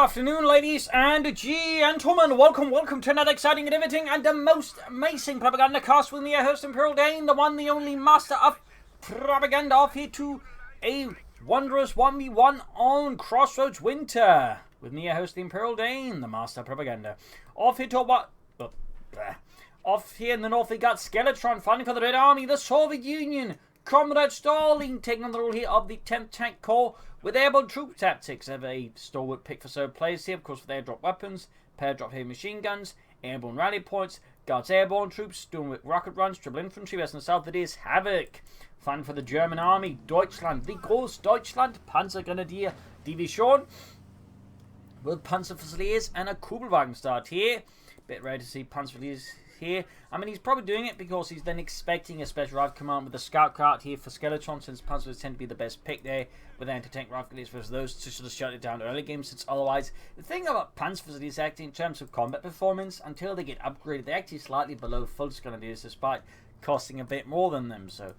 afternoon, ladies and gentlemen. Welcome to another exciting and riveting and the most amazing Propagandacast with me, your host, Imperial Dane, the one, the only master of propaganda, off here to a wondrous 1v1 on Crossroads Winter. With me, your host, the Imperial Dane, the master of propaganda. Off here to what? Off here in the north, we got Skeletron fighting for the Red Army, the Soviet Union. Comrade Stalin taking on the role here of the 10th Tank Corps with airborne troop tactics. They have a stalwart pick for serve players here, of course, with airdrop weapons, pair drop heavy machine guns, airborne rally points, guards airborne troops, doing with rocket runs, triple infantry. West and south, it is Havoc. Fighting for the German army, Deutschland, the Groß Deutschland Panzergrenadier Division with Panzerfusiliers and a Kubelwagen start here. Bit ready to see Panzerfusiliers here. I mean, he's probably doing it because he's then expecting a special rifle command with a scout cart here for Skeletron, since Panzers tend to be the best pick there with anti-tank rifles versus those to sort of shut it down early games, since otherwise the thing about Panzers is actually in terms of combat performance, until they get upgraded, they're actually slightly below full Grenadiers despite costing a bit more than them. So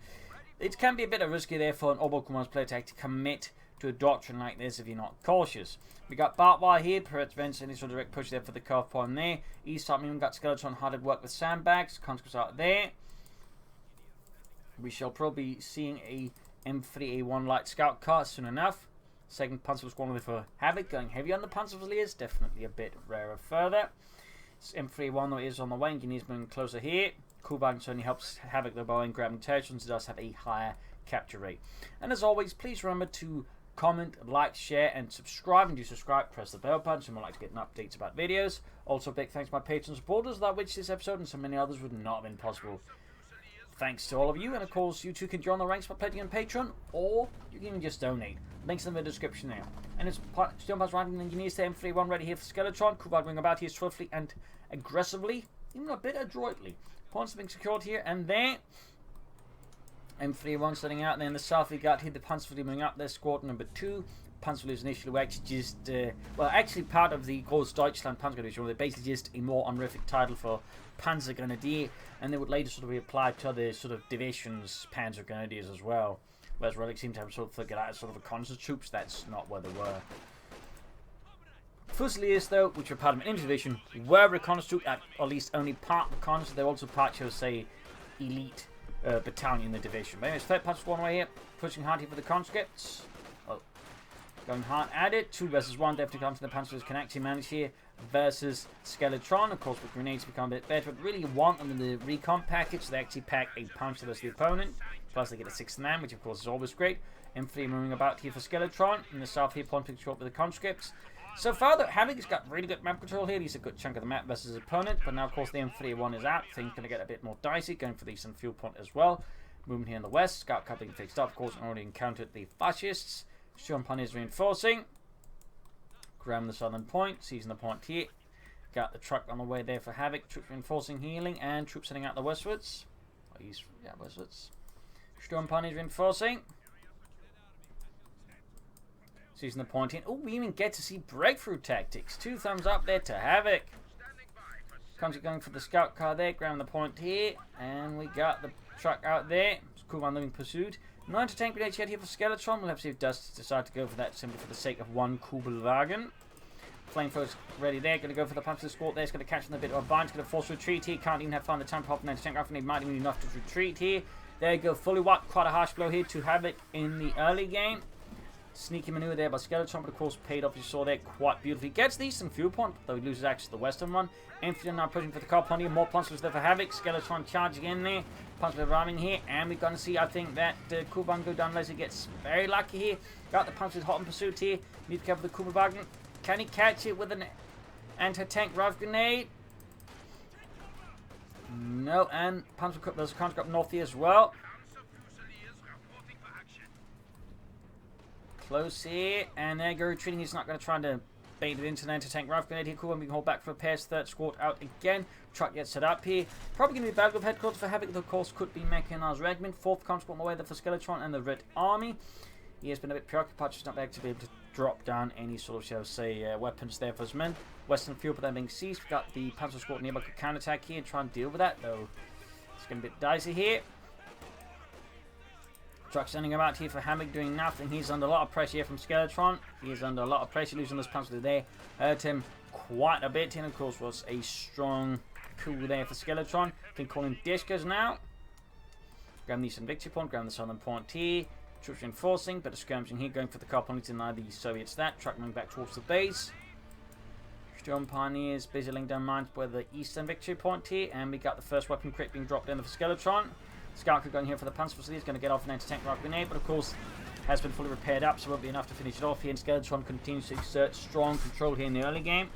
it can be a bit of risky there for an Orbital Commands player to actually commit to a doctrine like this if you're not cautious. We got barbed wire here, prevents any sort of direct push there for the curve point there. East side, we got Skeletron hard at work with sandbags. Conscripts out there. We shall probably be seeing a M3A1 light scout car soon enough. Second Panzer Squadron for Havoc, going heavy on the Panzerfusiliers, definitely a bit rarer further. M3A1 though is on the way, Engineers moving closer here. Kubelwagen certainly helps Havoc though by grabbing territories, it does have a higher capture rate. And as always, please remember to comment, like, share, and subscribe. And do subscribe, press the bell button, so you might like to get updates about videos. Also, big thanks to my patrons and supporters, without which this episode and so many others would not have been possible. Thanks to all of you, and of course, you too can join the ranks by pledging on Patreon, or you can even just donate. Links in the description there. And it's still past riding engineers to M31 ready here for Skeletron. Kubelwagen going about here swiftly and aggressively, even a bit adroitly. Points are being secured here and there. M31 setting out, and then in the south we got here the Panzerfusiliers moving up there, squadron number 2. Panzerfusiliers initially were actually just, actually part of the Groß Deutschland Panzergrenadier. They're basically just a more honorific title for Panzergrenadier, and they would later sort of be applied to other sort of divisions, Panzergrenadiers as well. Whereas Relic seemed to have sort of figured out sort of a concert troops, that's not where they were. Fusiliers though, which were part of an inner division, were reconnaissance troops, at least only part reconnaissance. They're also part, shall we say, elite battalion in the division. But anyways, third Panzer Squadron away here, pushing hard here for the conscripts. Oh, going hard at it. 2 versus 1, definitely comes to the Panzers can actually manage here versus Skeletron. Of course, with grenades become a bit better, but really you want them in the recon package. They actually pack a punch versus the opponent, plus they get a 6th man, which of course is always great. M3 moving about here for Skeletron. In the south here, pumping short with the conscripts. So far, though, Havoc has got really good map control here. He's a good chunk of the map versus his opponent. But now, of course, the M3A1 is out. Things going to get a bit more dicey. Going for the Eastern Fuel Point as well. Movement here in the west. Scout coupling fixed up. Of course, already encountered the fascists. Sturmpun is reinforcing. Grabbing the southern point. Seizing the point here. Got the truck on the way there for Havoc. Troops reinforcing, healing. And troops heading out the westwards. Westwards. Sturmpun is reinforcing. Seizing the point in. Oh, we even get to see breakthrough tactics. 2 thumbs up there to Havoc. Comes going for the scout car there. Grabbing the point here. And we got the truck out there. Kubelwagen moving pursued. 9 to tank grenade here for Skeletron. We'll have to see if Dust decide to go for that simply for the sake of 1 Kubelwagen. Flamethrowers ready there. Going to go for the Panzer Squad there. It's going to catch them a bit of a bind. It's going to force retreat here. Can't even have fun the time to hop an tank rifle. They might even be enough to retreat here. There you go. Fully whacked. Quite a harsh blow here to Havoc in the early game. Sneaky maneuver there by Skeletron, but of course paid off, you saw there quite beautifully. Gets the eastern fuel point, though he loses access to the western one. Infantry now pushing for the car point here. More Panzers there for Havoc. Skeletron charging in there. Panzers arriving here, and we're going to see, I think, that Kubelwagen go down unless he gets very lucky here. Got the Panzers hot in pursuit here. Need to cover the Kubelwagen. Can he catch it with an anti-tank rifle grenade? No, and there's a conscript up north here as well. Close here, and there go retreating. He's not going to try to bait it into an anti-tank rifle grenade here. Kubelwagen being hold back for repairs. 3rd squad out again. Truck gets set up here. Probably going to be battlefield headquarters for Havoc. Of course, could be mechanized regiment. 4th conscript on the way there for Skeletron and the Red Army. He has been a bit preoccupied, just not able to drop down any sort of, shall we say, weapons there for his men. Western fuel, but then being seized. We've got the Panzer Squad nearby could counterattack here and try and deal with that, though it's going to be a bit dicey here. Truck sending him out here for Havoc, doing nothing. He's under a lot of pressure here from Skeletron. He is under a lot of pressure, losing those punches there. Hurt him quite a bit. And of course was a strong coup there for Skeletron. Can call him Discus now. Grab the Eastern Victory Point, grab the Southern Point here. Troops reinforcing, but a skirmishing here, going for the car point to deny the Soviets that. Truck moving back towards the base. Storm Pioneers busy laying down mines by the Eastern Victory Point here. And we got the first weapon crit being dropped in for Skeletron. Scout crew going here for the Panzer facility. He's going to get off an anti-tank rocket grenade, but of course has been fully repaired up, so won't be enough to finish it off here. And Skeletron continues to exert strong control here in the early game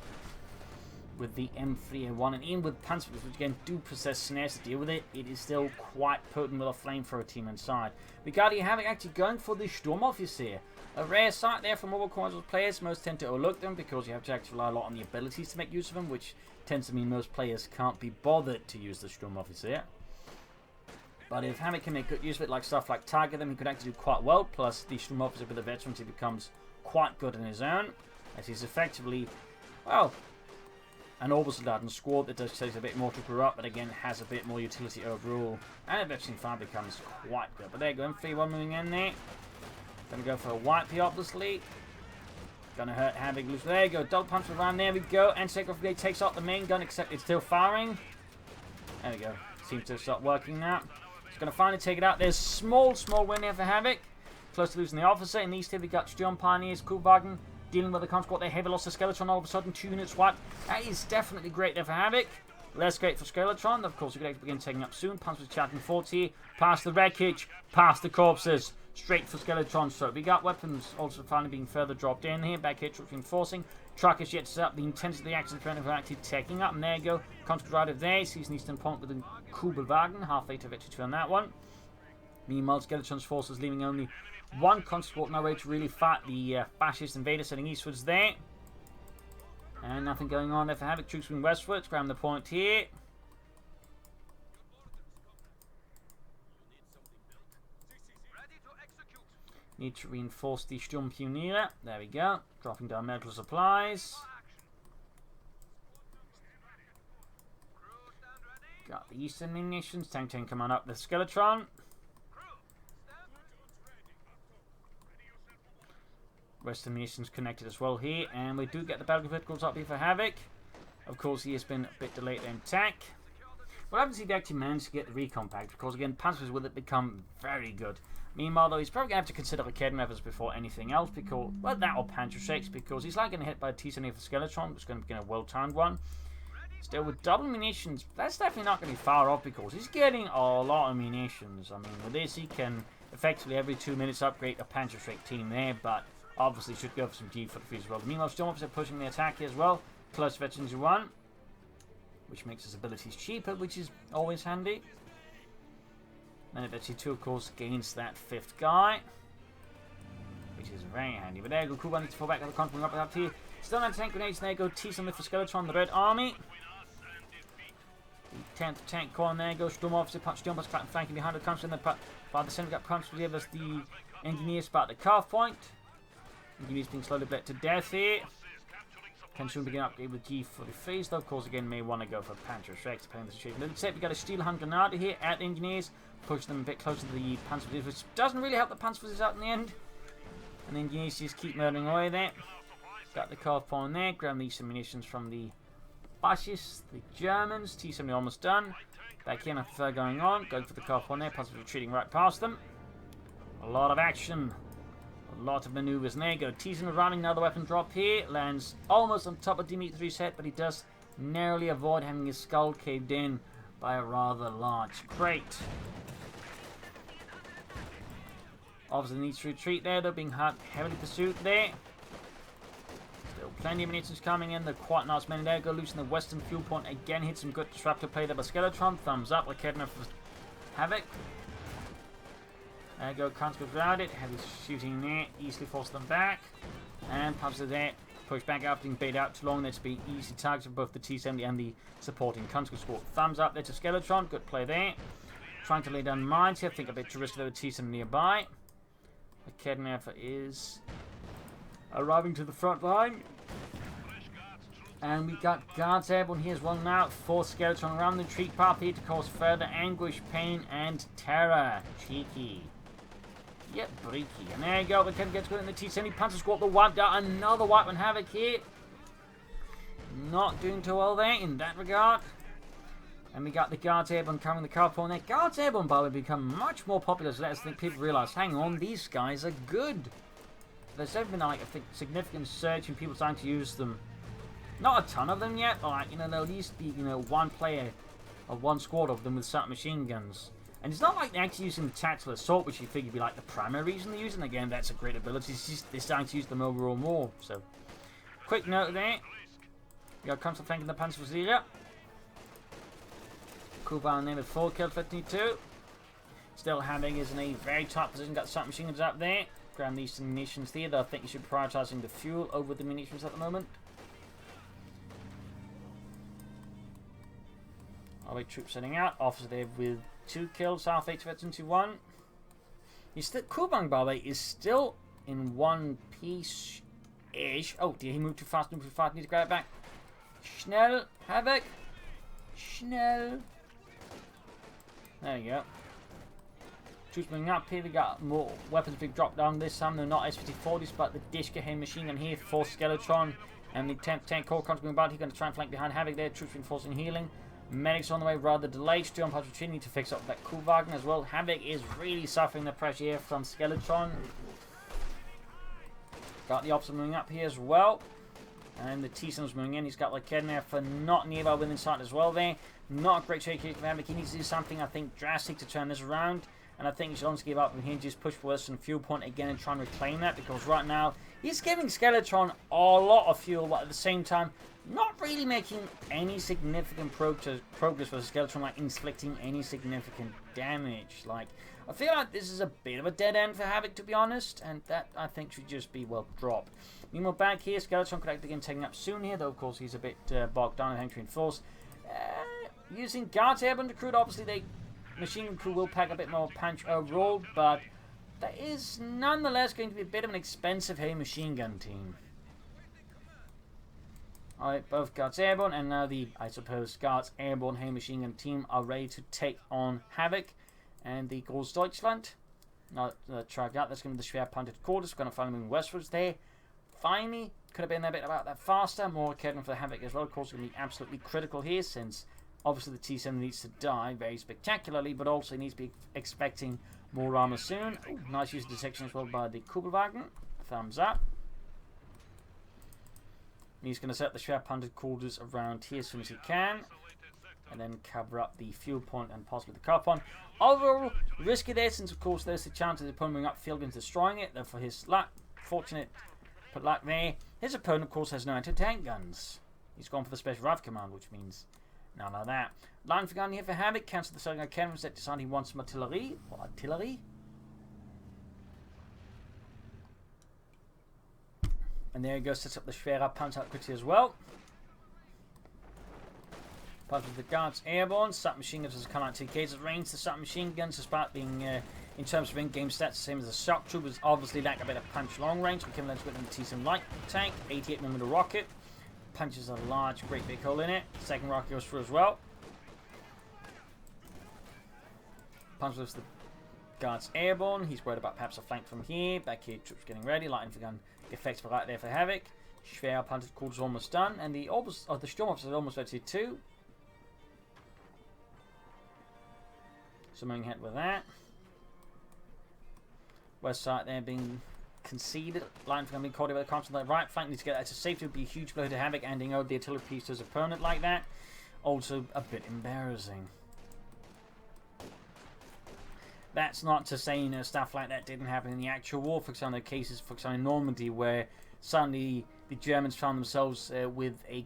with the M3A1, and even with Panzer, which again do possess snares to deal with it, it is still quite potent with a flamethrower team inside. We got here Havoc actually going for the Storm Officer. A rare sight there for mobile console players. Most tend to overlook them because you have to actually rely a lot on the abilities to make use of them, which tends to mean most players can't be bothered to use the Storm Officer. But if Havoc can make good use of it, like stuff like target them, he could actually do quite well. Plus, the Storm Officer with the veterans, he becomes quite good on his own, as he's effectively, well, an orbital soldat and squad that does take a bit more to grow up, but again has a bit more utility overall. And eventually fire becomes quite good. But there you go, M3A1 moving in there. Gonna go for a wipe here, obviously. Gonna hurt Havoc loose. There you go, double punch around. There we go. And Sacred Brigade takes out the main gun, except it's still firing. There we go. Seems to have stopped working now. It's gonna finally take it out. There's small win here for Havoc. Close to losing the officer. In these two, we got Sturm Pioneers, Kuhwagen, dealing with the conscript. They heavy loss to Skeletron all of a sudden. 2 units wiped. That is definitely great there for Havoc. Less great for Skeletron. Of course, we're going to begin taking up soon. Panzers charging forts here. Past the wreckage. Past the corpses. Straight for Skeletron. So we got weapons also finally being further dropped in here. Back here, troops reinforcing. Truck is yet to set up. The intensity of the action is actually taking up. And there you go. Conscript right of there. Sees an Eastern Point with a Kubelwagen. Halfway to victory 2 on that one. Meanwhile, Skeletron's forces leaving only one conscript now ready to really fight the fascist invader setting eastwards there. And nothing going on there for Havoc. Troops moving westwards. Grab the point here. Need to reinforce the Sturm Pionier. There we go. Dropping down medical supplies. Got the Eastern munitions. Tank coming up with Skeletron. Western munitions connected as well here. And we do get the battle vehicles up here for Havoc. Of course, he has been a bit delayed in attack. But I haven't seen if he actually managed to get the recon pack, because again, Panzers with it become very good. Meanwhile, though, he's probably going to have to consider the Kedin efforts before anything else, because, well, that or Panzer Shakes, because he's like getting hit by a T-70 for Skeletron, which is going to be a well-timed one. Still, with double munitions, that's definitely not going to be far off, because he's getting a lot of munitions. I mean, with this, he can effectively every 2 minutes upgrade a Panzer Shake team there, but obviously should go for some G for the freeze as well. Meanwhile, Storm Officer pushing the attack here as well. Close veterans 1, which makes his abilities cheaper, which is always handy. Then eventually 2, of course, gains that 5th guy, which is very handy. But there you go, Kuba needs to fall back. Other conscript up here. Still anti-tank grenades. There you go, T-70 for Skeletron, the Red Army. The 10th Tank Corps, and there you go, Storm Officer, punch Storm Officer, flanking behind the conscript. And then by the center, got conscript to give us the engineers spot the calf point. Engineers being slowly bled to death here. Can soon begin upgrade with G43s, though of course again may want to go for Panzer Strikes depending on the situation. But instead we got a Steel Hand Grenade here at Engineers, push them a bit closer to the Panzers, which doesn't really help the Panzers out in the end. And the Engineers just keep murdering away there. Got the calf point there, grab these some munitions from the fascists, the Germans. T-70 almost done. Back here, nothing further going on. Going for the calf point there, Panzers retreating right past them. A lot of action. A lot of maneuvers. And there you go. T-70 running, another weapon drop here. Lands almost on top of Dimitri's head, but he does narrowly avoid having his skull caved in by a rather large crate. Obviously needs to retreat there, though, being heavily pursued there. Still plenty of munitions coming in. They're quite nice men. There you go. Losing the western fuel point again. Hit some good disruptor play there by Skeletron. Thumbs up. Kedna for Havoc. There you go, conscript around it, heavy shooting there, easily force them back. And Panzer there, push back after being bait out too long, there to be easy targets for both the T-70 and the supporting conscript squad. Thumbs up there to Skeletron, good play there. Trying to lay down mines here, I think a bit too risky with T-70 nearby. The Kednefer is arriving to the front line. And we got Guards Airborne here as well now for Skeletron around the retreat path here to cause further anguish, pain, and terror. Cheeky. Yep, breaky. And there you go. The Kevin gets good in the T-70 Panzer Squad. The wiped out. Another wipe on Havoc here. Not doing too well there in that regard. And we got the Guards Airborne coming the car for there. Guards Airborne, by the way, become much more popular. So let's think people realize, hang on, these guys are good. There's definitely been like a significant surge in people starting to use them. Not a ton of them yet, but like, you know, there'll at least be, you know, one player or one squad of them with submachine guns. And it's not like they're actually using the tactical assault, which you figure would be like the primary reason they're using. Again, that's a great ability. It's just they're starting to use them overall more. So, quick note there. We got constant flanking the Panzer. Kuban in with 4 kills, 52. Still Havoc is in a very tight position. Got submachine guns up there. Grab these munitions there. Though I think you should be prioritizing the fuel over the munitions at the moment. Alright, troops setting out. Officer there with 2 kills. South 8 to 21. He's still, Kubang, by the way, is still in one piece-ish. Oh, did he move too fast? Move too fast. Need to grab it back. Schnell, Havoc. Schnell. There you go. Troops moving up here. We got more weapons being dropped down this time. They're not SVT-40s, but the Dishka Hay machine gun here for Skeletron. And the 10th tank core coming about. He's going to try and flank behind Havoc there. Troops reinforcing healing. Medics on the way, rather delayed. Still on Patrick need to fix up that Kuhwagen as well. Havoc is really suffering the pressure here from Skeletron. Got the officer moving up here as well. And the T-Sun's moving in. He's got like Ken there for not nearby within sight as well there. Not a great shake here for Havoc. He needs to do something, I think, drastic to turn this around. And I think he should honestly give up and he just push for Western fuel point again and try and reclaim that. Because right now, he's giving Skeletron a lot of fuel, but at the same time, not really making any significant progress for Skeletron, like inflicting any significant damage. Like, I feel like this is a bit of a dead end for Havoc, to be honest, and that I think should just be well dropped. Meanwhile, back here, Skeletron could again taking up soon here, though of course he's a bit bogged down in entry and force. Using Guards Airborne to recruit, obviously they machine gun crew will pack a bit more punch overall, but that is nonetheless going to be a bit of an expensive heavy machine gun team. Alright, both Guards Airborne and now the, I suppose, Guards Airborne heavy machine gun team are ready to take on Havoc and the Großdeutschland. Now, track out, that's going to be the Schwerpanzer quarters. We're going to find them moving westwards there. Finally, could have been a bit about that faster. More Kedron for the Havoc as well. Of course, going to be absolutely critical here since obviously the T-7 needs to die very spectacularly, but also needs to be expecting more armor soon. Ooh, nice use of detection as well by the Kugelwagen. Thumbs up. And he's going to set the Schwerpanzer quarters around here as soon as he can. And then cover up the fuel point and possibly the car point. Overall, risky there since, of course, there's the chance of the opponent moving upfield and destroying it. Though for his luck, fortunate put luck there. His opponent, of course, has no anti-tank guns. He's gone for the Special Rifle Command, which means none of that. Line for gun here for Havoc. Cancel the second cannon set, deciding he wants some artillery. Or artillery. And there he goes, sets up the Schwerer Panzer quickly as well. Part of the Guards Airborne. Submachine guns has come out 2Ks of range. The submachine guns, despite being, in terms of in-game stats, the same as the shock troopers, obviously lack a bit of punch long range. We can let's with them the T-7 light tank, 88mm rocket. Punches a large, great big hole in it. Second rocket goes through as well. Punches the Guards Airborne. He's worried about perhaps a flank from here. Back here, troops getting ready. Lighting for gun effects for right there for Havoc. Schwer Panzer quarters almost done, and the Sturm officer is almost ready too. So moving ahead with that. West side there being conceded. Line for gun being caught over the constant right flank needs to get that to safety. Would be a huge blow to Havoc, handing over the artillery piece to his opponent like that. Also a bit embarrassing. That's not to say, you know, stuff like that didn't happen in the actual war. For example, cases, for example, in Normandy, where suddenly the Germans found themselves with a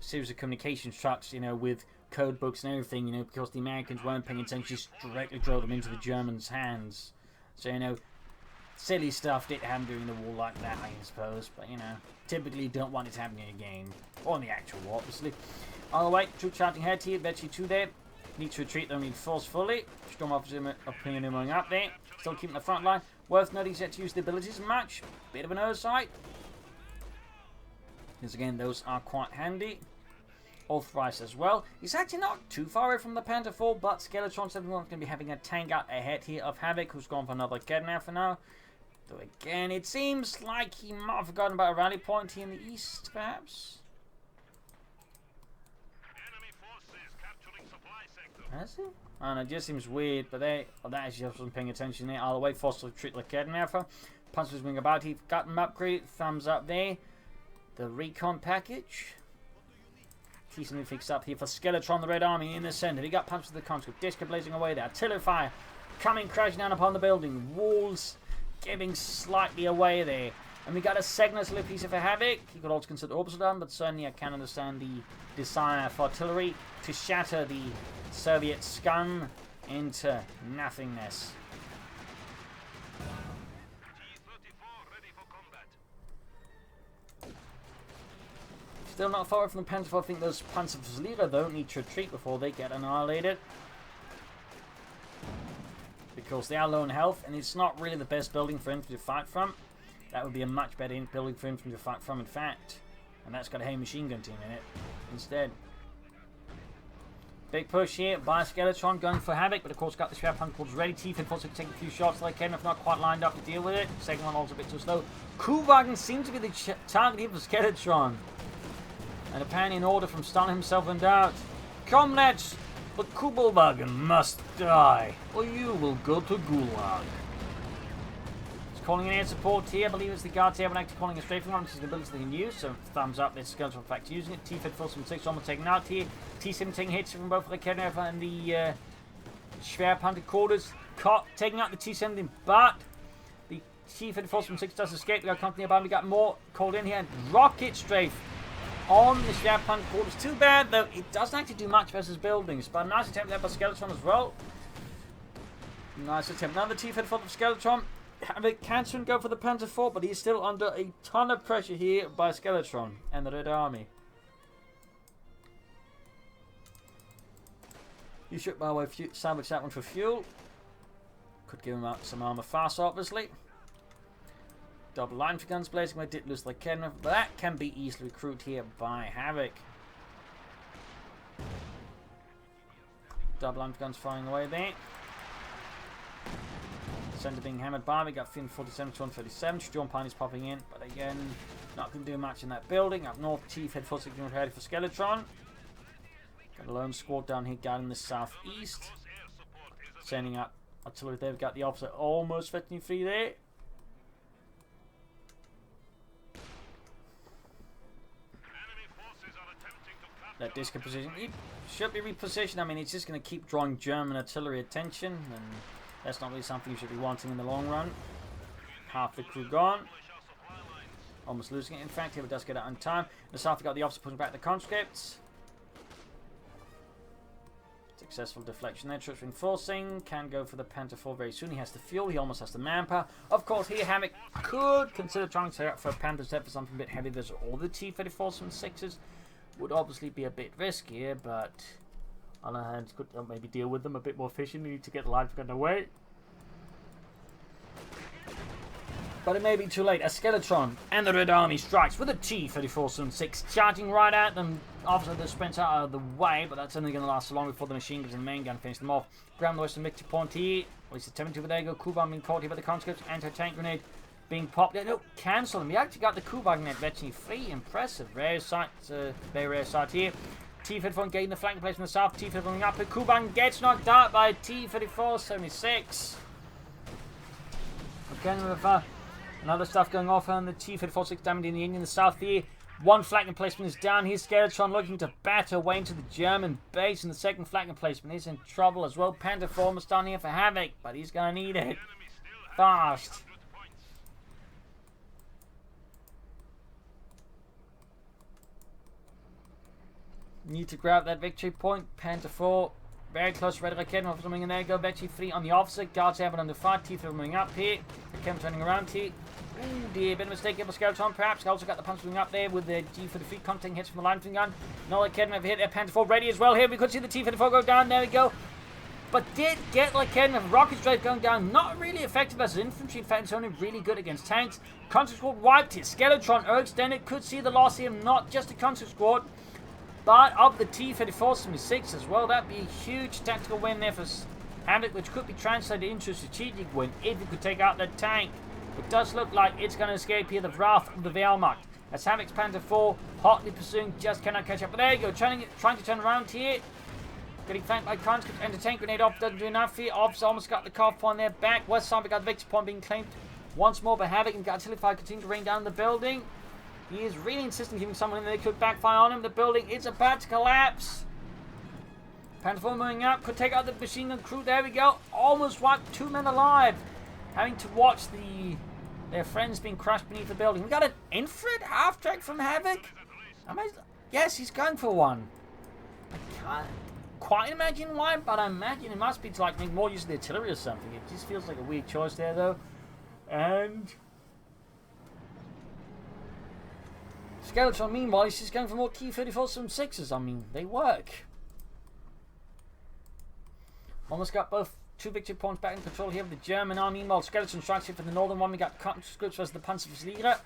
series of communication trucks, you know, with code books and everything, you know, because the Americans weren't paying attention, just directly drove them into the Germans' hands. So, you know, silly stuff did happen during the war like that, I suppose. But, you know, typically don't want it to happen in a game. Or in the actual war, obviously. On the way, troops shouting head here, Veggie 2 there. Need to retreat, don't need force fully. Storm officer opinion moving up there. Still keeping the front line. Worth noting he's yet to use the abilities much. Bit of an oversight. Because again, those are quite handy. authorized as well. He's actually not too far away from the Panther 4, but Skeletron 71 is going to be having a tank out ahead here of Havoc, who's gone for another Kednap for now. Though again, it seems like he might have forgotten about a rally point here in the east, perhaps. Enemy forces capturing supply sector. Has he? I don't know, it just seems weird, but that actually wasn't paying attention there. I'll wait for us to treat like Kednap. Puncher's wing about, he's got him upgraded, thumbs up there. The recon package. T-70 fixed up here for Skeletron, the Red Army in the center. He got punched with the conscript. Disco blazing away there. Artillery fire coming crashing down upon the building. Walls giving slightly away there. And we got a segment little piece of a Havoc. He could also consider orbital down, but certainly I can understand the desire for artillery to shatter the Soviet scum into nothingness. T-34 ready for combat. Still not far away from the Panther 4. I think those Panzerverlierer though need to retreat before they get annihilated. Because they are low in health, and it's not really the best building for infantry to fight from. That would be a much better building for infantry to fight from, in fact. And that's got a heavy machine gun team in it instead. Big push here by Skeletron going for Havoc, but of course got the Schwer Punkles ready. T-54 to take a few shots like him, if not quite lined up to deal with it. Second one also a bit too slow. Kuhwagen seems to be the target here for Skeletron. And apparently in order from Stalin himself in doubt. Comrades, the Kugelwagen must die, or you will go to Gulag. He's calling in air support here. I believe it's the guards here, but actually calling a strafing on, which is the ability they can use. So thumbs up, this Skeletron in fact using it. T-54 from 6 almost taken out here. T-17 hits from both the Kednap and the Schwer Panther quarters. Taking out the T-17, but the T-54 from 6 does escape. We got company about. We got more called in here. And rocket strafe on the Schwer Panther quarters. Too bad though, it doesn't actually do much versus buildings. But a nice attempt there by Skeletron as well. Nice attempt. Another T-54 from Skeletron. Havoc can soon go for the Panther 4, but he's still under a ton of pressure here by Skeletron and the Red Army. You should, by the way, salvage that one for fuel. Could give him out some armor fast, obviously. Double line for guns blazing. I did lose the Kednap, but that can be easily recruited here by Havoc. Double line for guns firing away there. Center being hammered by. We got Finn 47 to 137. Storm Pine is popping in, but again, not going to do much in that building. Up north, Chief head 46 ready for Skeletron. Got a lone squad down here guarding the southeast. Sending out artillery there. We've got the officer almost fetching free there. That disco position. It should be repositioned. I mean, it's just going to keep drawing German artillery attention, and that's not really something you should be wanting in the long run. Half the crew gone. Almost losing it. In fact, here it does get out in time. In the south, we got the officer pushing back the conscripts. Successful deflection there. Troops reinforcing. Can go for the Panther 4 very soon. He has the fuel. He almost has the manpower. Of course, here Havoc could consider trying to set up for a Panther set for something a bit heavy. There's all the T-34s and 6s. Would obviously be a bit riskier, but on the other hand, could maybe deal with them a bit more efficiently to get the line gun away. But it may be too late. A Skeletron and the Red Army strikes with a T-34-6 charging right at them. Obviously, the sprints out of the way, but that's only going to last so long before the machine guns and the main gun finish them off. Ground the western victory point here. At least the 72, but there you go. Kuban being caught here by the conscripts. Anti-tank grenade being popped. No, cancel them. We actually got the Kuban net virtually free. Impressive. Rare sight. Very rare sight here. T-54 getting the flank place from the south. T-54 going up. Kuban gets knocked out by T-34-76. Again, with another stuff going off on the T-54-6 damaging the Indian in the south here. One flank emplacement is down. Here's Skeletron looking to batter away into the German base, and the second flank emplacement is in trouble as well. Panther 4 almost down here for Havoc, but he's going to need it fast. Need to grab that victory point. Panther 4 very close to Red Raket. Officer coming in there. Go victory 3 on the officer. Guards have it under fire. T-4 moving up here. Raket turning around here. Ooh dear, bit of a mistake here for Skeletron perhaps. Also got the punch moving up there with the G-43 contact hits from the line gun. Another Raket have hit there. Panther 4 ready as well here. We could see the T-54 go down. There we go. But did get like a rocket strafe going down. Not really effective as infantry. In fact, it's only really good against tanks. Conscript squad wiped it. Skeletron extended. Could see the loss here. Not just the conscript squad, but of the T-34-76 as well. That'd be a huge tactical win there for Havoc, which could be translated into a strategic win if it could take out that tank. It does look like it's going to escape here, the wrath of the Wehrmacht. As Havoc's Panther 4 hotly pursuing, just cannot catch up. But there you go, trying to turn around here. Getting flanked by conscript and the tank grenade off doesn't do enough here. Off's almost got the cough on their back. West side, we got the victory point being claimed once more by Havoc, and artillery fire continue to rain down the building. He is really insisting giving someone in there. They could backfire on him. The building is about to collapse. Panther 4 moving up, could take out the machine gun crew. There we go. Almost wiped 2 men alive. Having to watch their friends being crushed beneath the building. We got an infrared half-track from Havoc. Yes, he's going for one. I can't quite imagine why, but I imagine it must be to like make more use of the artillery or something. It just feels like a weird choice there, though. And Skeletron, meanwhile, he's just going for more T-34-76s. I mean, they work. Almost got both 2 victory points back in control here of the German army. Meanwhile, Skeletron strikes here for the northern one. We got conscripts versus the Panzerverteidiger.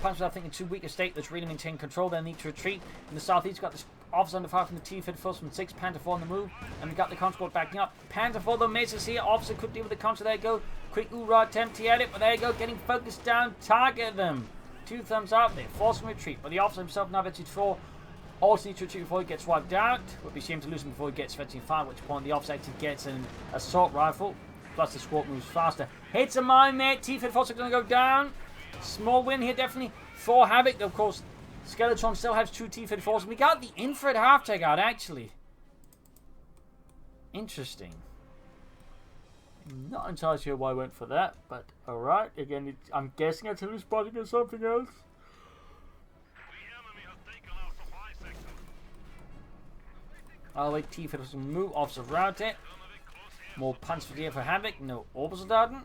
Panzers, I think, in too weak a state that's really maintained control. They need to retreat. In the southeast, got the officers under fire from the T-34-76. Panther 4 on the move. And we got the conscript backing up. Panther 4, though, misses here. Officer could deal with the conscript. There you go. Quick hoorah attempt to edit. But there you go. Getting focused down. Target them. 2 thumbs up. They force him retreat. But the officer himself, now Victory 4, also needs to retreat before he gets wiped out. Would be shame to lose him before he gets Victory 5, at which point the officer actually gets an assault rifle. Plus the squad moves faster. Hits a mine there. T-34 going to go down. Small win here, definitely, for Havoc. Of course, Skeletron still has 2 T-34s. And we got the infrared half-take out, actually. Interesting. Not entirely sure why I went for that, but alright. Again, I'm guessing artillery spotting or something else. I'll wait T-34 to move. Officer route it. More punch for for Havoc. No Obersoldaten.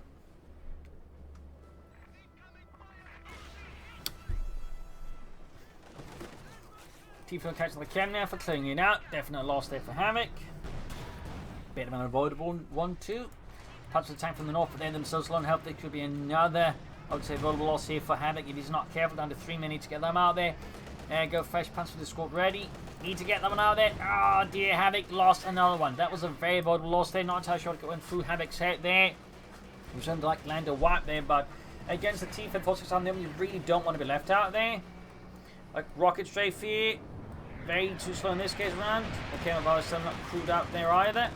T-34 catching the cannon there for clearing it out. Definite loss there for Havoc. Bit of an avoidable 1-2. Punch the tank from the north, but they themselves alone help. There could be another, I would say, avoidable loss here for Havoc if he's not careful. Down to 3 minutes to get them out there. There you go, fresh punch for the squad ready. Need to get that one out there. Oh dear, Havoc lost another one. That was a very avoidable loss there. Not entirely sure it went through Havoc's head there. He was under like land a wipe there, but against the T-34 on them, you really don't want to be left out there. Like rocket strafe here. Very too slow in this case round. Okay, my virus still not crewed out there either.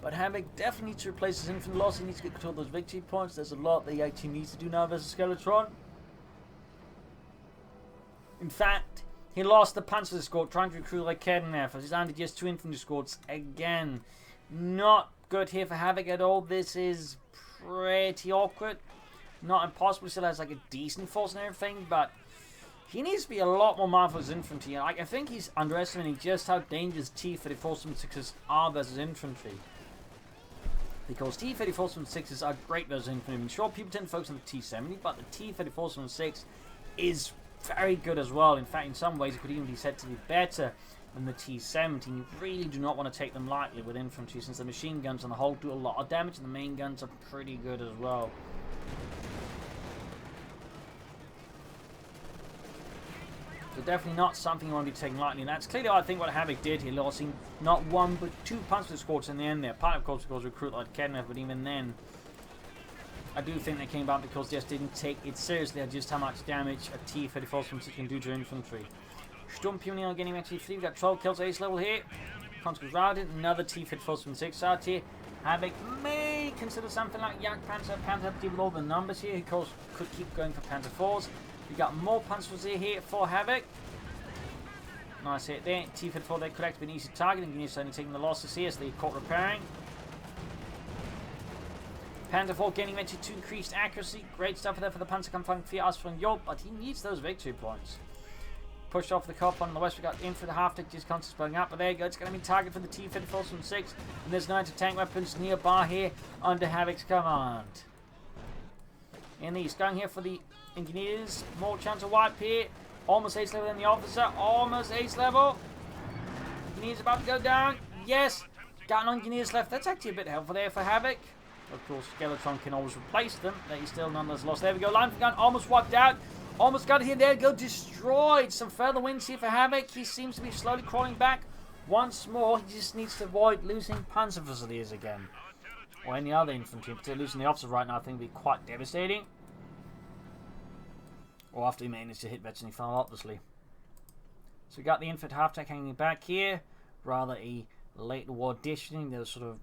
But Havoc definitely needs to replace his infantry loss. He needs to get control of those victory points. There's a lot that he actually needs to do now versus Skeletron. In fact, he lost the Panzer squad trying to recruit like Kedenef. He's landed just 2 infantry squads again. Not good here for Havoc at all. This is pretty awkward. Not impossible. He still has like a decent force and everything, but he needs to be a lot more mindful of his infantry. Like, I think he's underestimating just how dangerous T-34-76s are versus infantry. Because T-34-76s are great versus infantry. I mean, sure, people tend to focus on the T-70, but the T-34-76 is very good as well. In fact, in some ways, it could even be said to be better than the T-70. You really do not want to take them lightly with infantry, since the machine guns on the whole do a lot of damage, and the main guns are pretty good as well. So definitely not something you want to be taking lightly. And that's clearly, I think, what Havoc did here, losing not 1 but 2 Panzer squads in the end there. Part of course, because recruit like Kedenef, but even then, I do think they came back because they just didn't take it seriously at just how much damage a T-34-76 can do to infantry. Sturmpionier getting actually 3. We've got 12 kills at ace level here. Conscripts routed. Another T-34-76 out here. Havoc may consider something like Jagdpanzer. Panther to deal with all the numbers here. Of course, could keep going for Panther 4s. We got more Panzers here for Havoc. Nice hit there. T-34 they could actually be an easy target. Engineers certainly taking the losses here, so they caught repairing. Panther 4 gaining eventually 2 increased accuracy. Great stuff there for the Panzerkampfwagen 4 Ostfront, but he needs those victory points. Pushed off the cop on the west. We got in for the half-tick, just constantly spelling up. But there you go. It's going to be target for the T-34-76. And there's 9 tank weapons nearby here under Havoc's command. In the east, going here for the engineers. More chance of wipe here. Almost ace level than the officer. Almost ace level. Engineers about to go down. Yes. Got no engineers left. That's actually a bit helpful there for Havoc. Of course, Skeletron can always replace them. But he's still nonetheless lost. There we go. Line for gun almost wiped out. Almost got it here. There you go. Destroyed. Some further wins here for Havoc. He seems to be slowly crawling back. Once more, he just needs to avoid losing Panzer Fusiliers again. Or any other infantry. Particularly losing the officer right now I think would be quite devastating. Or after he managed to hit veteran fire, obviously. So we got the infant half-tank hanging back here. Rather a late war addition. They were sort of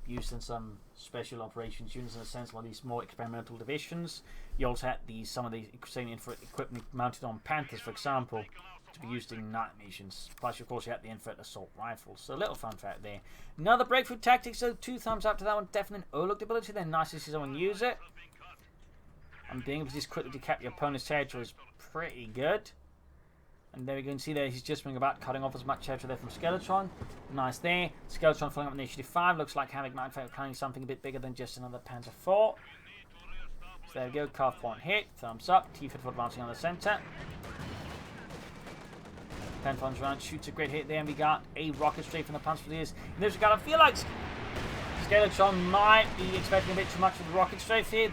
used in some special operations units in a sense, one of these more experimental divisions. You also had some of the same equipment mounted on Panthers, for example, to be used in night missions. Plus, of course, you had the infant assault rifles. So a little fun fact there. Another breakthrough tactic, so 2 thumbs up to that one. Definite overlooked ability. They're nice to see someone use it. And being able to just quickly decap your opponent's territory is pretty good. And there we go, and see there, he's just being about cutting off as much territory there from Skeletron. Nice there. Skeletron following up with Initiative 5. Looks like Havoc might be planning something a bit bigger than just another Panzer IV. So there we go, carve point hit. Thumbs up. T-54 advancing on the center. Pentagon's round shoots a great hit there, and we got a rocket straight from the Panzer Fusiliers. In this regard, I feel like Skeletron might be expecting a bit too much of the rocket strafe here.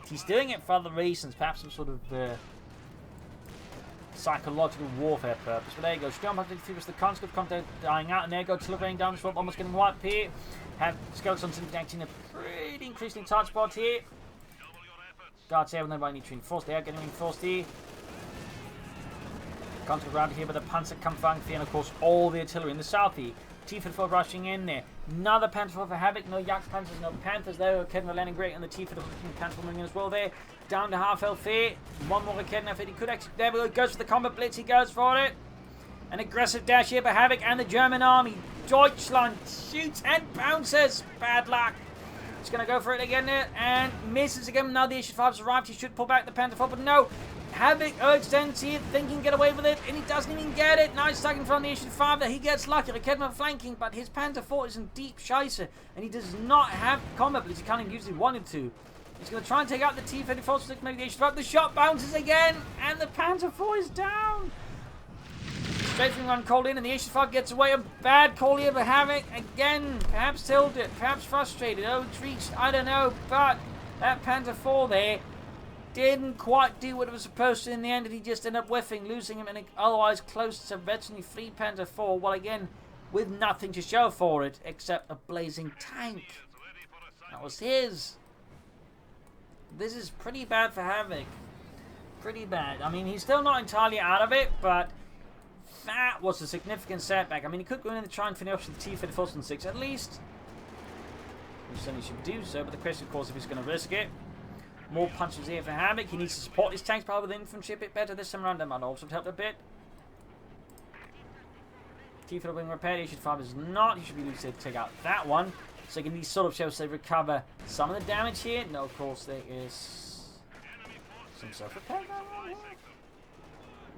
He's doing it for other reasons, perhaps some sort of psychological warfare purpose. But there you go. Strong hunting through the conscript content dying out, and there you go. Delivering down the swamp, almost getting wiped here. Have Skeletons acting a pretty increasing touch spot here. Guards here, nobody need to reinforce. They are getting reinforced here. Conscript around here, but the Panzer Kampfwagen here, and of course all the artillery in the south here. T-54 rushing in there. Another Panther for Havoc. No Jagdpanzers, no Panthers there. Kedma landing great on the T-54 Panther moving as well there. Down to half health here. One more Kedma if he could actually. There we go. Goes for the combat blitz. He goes for it. An aggressive dash here by Havoc and the German army. Deutschland shoots and bounces. Bad luck. He's going to go for it again there and misses again. Now the Issue 5's arrived. He should pull back the Panther 4, but no. Havoc extends here, thinking get away with it, and he doesn't even get it. Now he's stuck in front of the Issue 5 there. He gets lucky. Kedma flanking, but his Panther 4 is in deep scheisse, and he does not have combat blitz. He kind of usually wanted to. He's going to try and take out the T-54 to make the Issue 5. The shot bounces again, and the Panther 4 is down. Strafing run called in, and the Issue 5 gets away. A bad call here for Havoc. Again, perhaps tilted, perhaps frustrated. Oh, it's reached, I don't know, but that Panther 4 there didn't quite do what it was supposed to in the end, and he just ended up whiffing, losing him in an otherwise close to virtually free Panther 4, well again, with nothing to show for it, except a blazing tank. That was his. This is pretty bad for Havoc. Pretty bad. I mean, he's still not entirely out of it, but that was a significant setback. I mean, he could go in and try and finish off with the T-54 and 6 at least. He certainly should do so, but the question, of course, if he's going to risk it. More punches here for Havoc. He needs to support his tanks power with infantry a bit better this time around. That might also help a bit. T-54 being repaired. Issue 5 is not. He should be able to take out that one. So he can sort of show us they recover some of the damage here. No, of course, there is some self-repair going on here.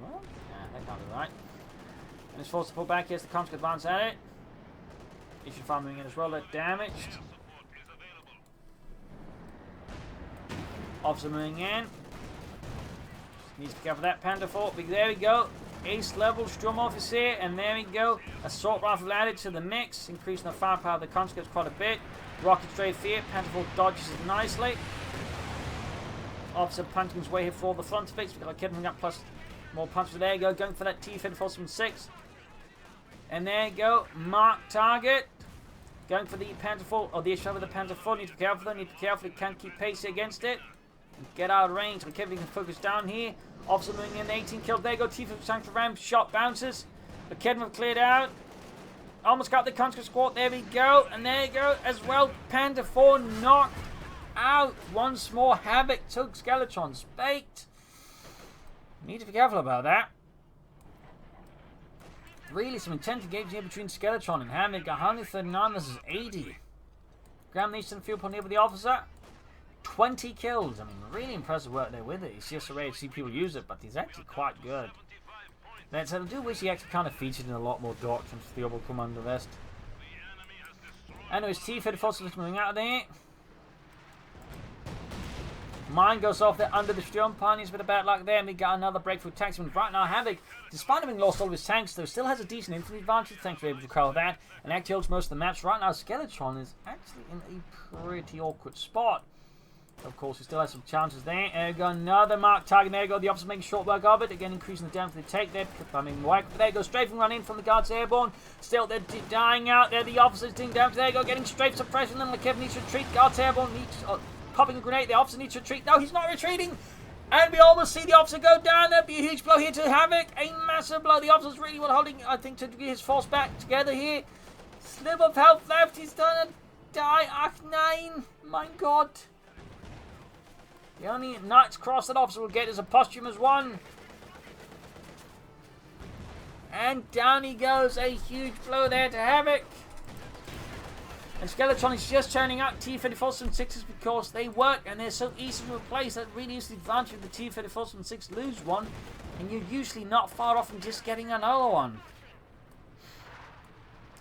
Well, that can't be right. And it's forced to pull back. Here's the conscript advance at it. Issue 5 moving in as well. They're damaged. Officer moving in. Needs to cover that Panther 4. There we go. Ace level Sturm Officer. And there we go. Assault rifle added to the mix. Increasing the firepower of the conscripts quite a bit. Rocket strafe here. Panther 4 dodges it nicely. Officer punching his way here for the front fix. We've got a kid moving up plus more punches. There you go. Going for that T-54 6. And there you go. Mark target. Going for the Panther 4. Or the issue with the Panther 4. Need to be careful though. Need to be careful. He can't keep pace against it. Get out of range. We're keeping focus down here. Officer moving in, 18 kills. There you go. T-54 tank for ram. Shot bounces. The Kedma cleared out. Almost got the conscript squad. There we go. And there you go as well. Panther 4 knocked out. Once more. Havoc took Skeletron's bait. Need to be careful about that. Really some intense engagement here between Skeletron and Havoc. 139 versus 80. Ground Eastern field point here with the officer. 20 kills. I mean, really impressive work there with it. It's just a rare to see people use it, but he's actually quite good. So I do wish he actually kind of featured in a lot more doctrines for the Orbital Commander Vest. Anyways, T-54 moving out of there. Mine goes off there under the Sturm Pioneers with a bad luck there, and we got another breakthrough taxman. Right now, Havoc, despite having lost all of his tanks, though, still has a decent infantry advantage. Thanks for able to recover that, and actually holds most of the maps. Right now, Skeletron is actually in a pretty awkward spot. Of course, we still have some chances there. There we go, another mark target. There we go, the officers making short work of it. Again, increasing the damage they take there. There you go, strafing run in from the guards airborne. Still, they're dying out there. The officers doing damage. There you go, getting strafe suppression. Then McKev needs to retreat. Guards airborne needs popping a grenade. The officer needs to retreat. No, he's not retreating. And we almost see the officer go down. There'll be a huge blow here to Havoc. A massive blow. The officer's really well holding, I think, to get his force back together here. Slip of health left. He's gonna die. Ach, 9. My God. The only Knight's Cross that officer will get is a posthumous 1. And down he goes. A huge blow there to Havoc. And Skeletron is just turning out T-34-76s because they work and they're so easy to replace. That really is the advantage of the T-34-76. Lose one and you're usually not far off from just getting another one.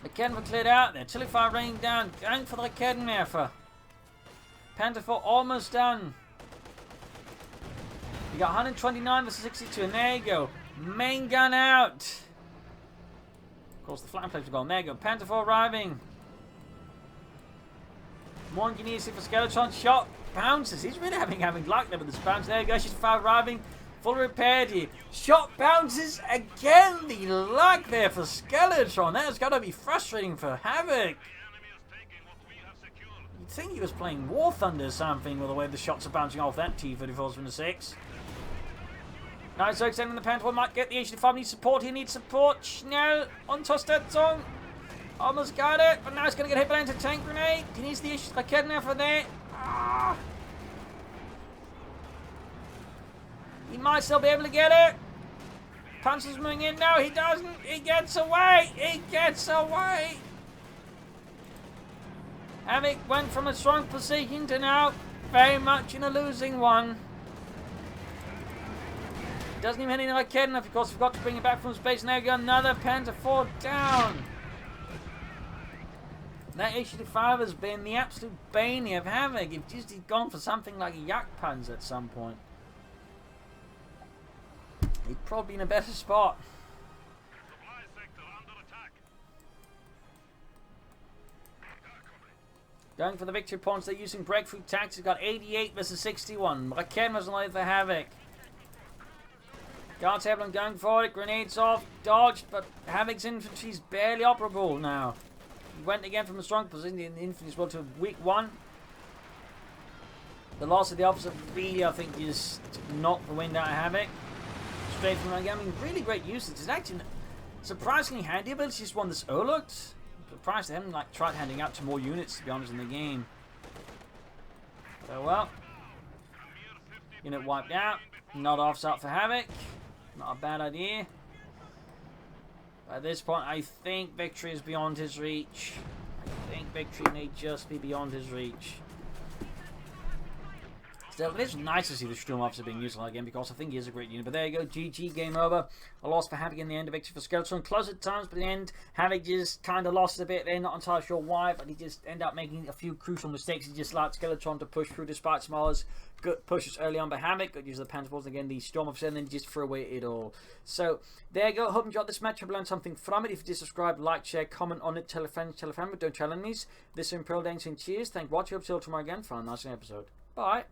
The Kedden cleared out there. Tilly fire raining down. Going for the Kedden there for Panther 4 almost done. You got 129 versus 62, and there you go. Main gun out. Of course, the flank plates are gone. There you go. Panther 4 arriving. More engineers here for Skeletron. Shot bounces. He's really having luck there with this bounce. There you go. She's 5 arriving. Fully repaired here. Shot bounces again. The luck there for Skeletron. That's got to be frustrating for Havoc. You'd think he was playing War Thunder or something with the way the shots are bouncing off that T-34s from the 6. Now so extending the Panther might get the H-5 needs support. He needs support. Schnell on Tostetson. Almost got it, but now he's going to get hit by an anti-tank grenade. He needs the H-5 for there. Ah. He might still be able to get it. Panzer's moving in. No, he doesn't. He gets away. He gets away. Havoc went from a strong position to now very much in a losing one. Doesn't even hit anything like Kedden, of course, forgot to bring it back from space. Now we got another Panther 4 down. That H-5 has been the absolute bane of Havoc. If just he'd gone for something like a Yak Panzer at some point, he'd probably be in a better spot. Supply sector under attack. Going for the victory points, they're using breakthrough tactics. Got 88 versus 61. Raken was alive for Havoc. Guards Evelyn going for it. Grenades off. Dodged, but Havoc's infantry's barely operable now. He went again from a strong position in the infantry's well to weak 1. The loss of the officer really, I think, just knocked the wind out of Havoc. Straight from again. I mean, really great usage. It's actually surprisingly handy, but it's just one that's overlooked. Surprised they haven't tried handing out to more units, to be honest, in the game. So well, unit wiped out. Not offset for Havoc. Not a bad idea. At this point, I think victory is beyond his reach. I think victory may just be beyond his reach. Still, it is nice to see the Sturm Officer being used again because I think he is a great unit. But there you go, GG, game over. A loss for Havoc in the end, a victory for Skeletron. Close at times, but in the end, Havoc just kind of lost a bit there. Not entirely sure why, but he just ended up making a few crucial mistakes. He just allowed Skeletron to push through despite Smallers. Good pushes early on by Havoc. Good use of the Panther balls, and again the Storm Officer, and then just threw away it all. So there you go. Hope you enjoyed this match. Hope you learned something from it. If you did, subscribe, like, share, comment on it, tell a friend, but don't tell enemies. This is Imperial Dancing. Cheers. Thank you for watching. Up till tomorrow again for a nice episode. Bye.